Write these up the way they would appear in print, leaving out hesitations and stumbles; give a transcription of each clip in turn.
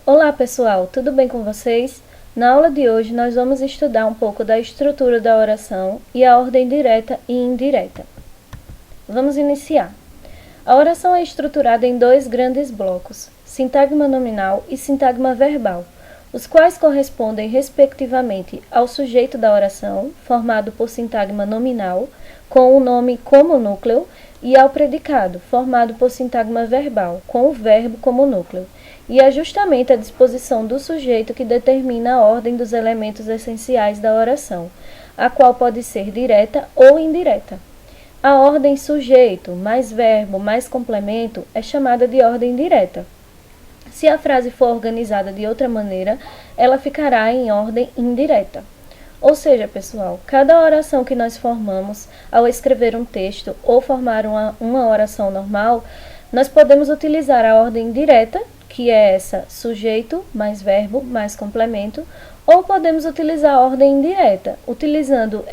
Olá pessoal, tudo bem com vocês? Na aula de hoje nós vamos estudar um pouco da estrutura da oração e a ordem direta e indireta. Vamos iniciar. A oração é estruturada em dois grandes blocos, sintagma nominal e sintagma verbal, os quais correspondem respectivamente ao sujeito da oração, formado por sintagma nominal, com o nome como núcleo, e ao predicado, formado por sintagma verbal, com o verbo como núcleo. E é justamente a disposição do sujeito que determina a ordem dos elementos essenciais da oração, a qual pode ser direta ou indireta. A ordem sujeito, mais verbo, mais complemento é chamada de ordem direta. Se a frase for organizada de outra maneira, ela ficará em ordem indireta. Ou seja, pessoal, cada oração que nós formamos ao escrever um texto ou formar uma oração normal, nós podemos utilizar a ordem direta, que é essa sujeito mais verbo mais complemento, ou podemos utilizar a ordem indireta, utilizando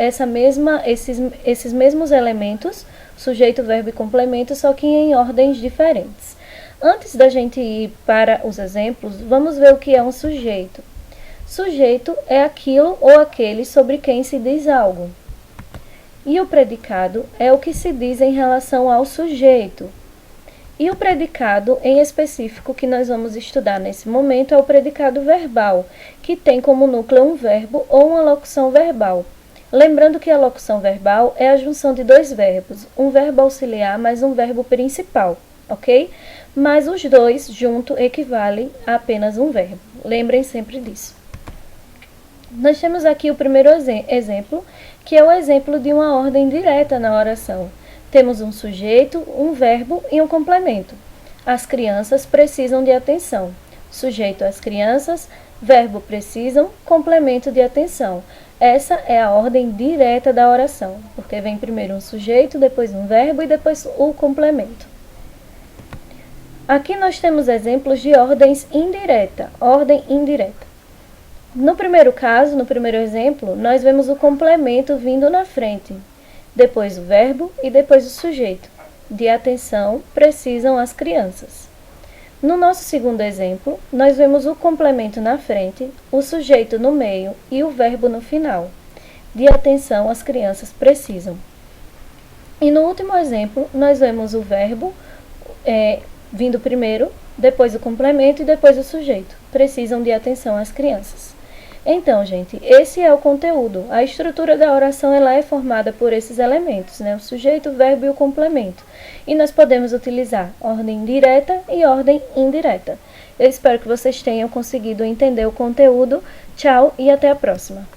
esses mesmos elementos, sujeito, verbo e complemento, só que em ordens diferentes. Antes da gente ir para os exemplos, vamos ver o que é um sujeito. Sujeito é aquilo ou aquele sobre quem se diz algo. E o predicado é o que se diz em relação ao sujeito. E o predicado em específico que nós vamos estudar nesse momento é o predicado verbal, que tem como núcleo um verbo ou uma locução verbal. Lembrando que a locução verbal é a junção de dois verbos, um verbo auxiliar mais um verbo principal, ok? Mas os dois juntos equivalem a apenas um verbo. Lembrem sempre disso. Nós temos aqui o primeiro exemplo, que é o exemplo de uma ordem direta na oração. Temos um sujeito, um verbo e um complemento. As crianças precisam de atenção. Sujeito as crianças, verbo precisam, complemento de atenção. Essa é a ordem direta da oração, porque vem primeiro um sujeito, depois um verbo e depois o complemento. Aqui nós temos exemplos de ordens indireta, ordem indireta. No primeiro caso, no primeiro exemplo, nós vemos o complemento vindo na frente, depois o verbo e depois o sujeito. De atenção precisam as crianças. No nosso segundo exemplo, nós vemos o complemento na frente, o sujeito no meio e o verbo no final. De atenção as crianças precisam. E no último exemplo, nós vemos o verbo vindo primeiro, depois o complemento e depois o sujeito. Precisam de atenção as crianças. Então, gente, esse é o conteúdo. A estrutura da oração ela é formada por esses elementos, né? O sujeito, o verbo e o complemento. E nós podemos utilizar ordem direta e ordem indireta. Eu espero que vocês tenham conseguido entender o conteúdo. Tchau e até a próxima.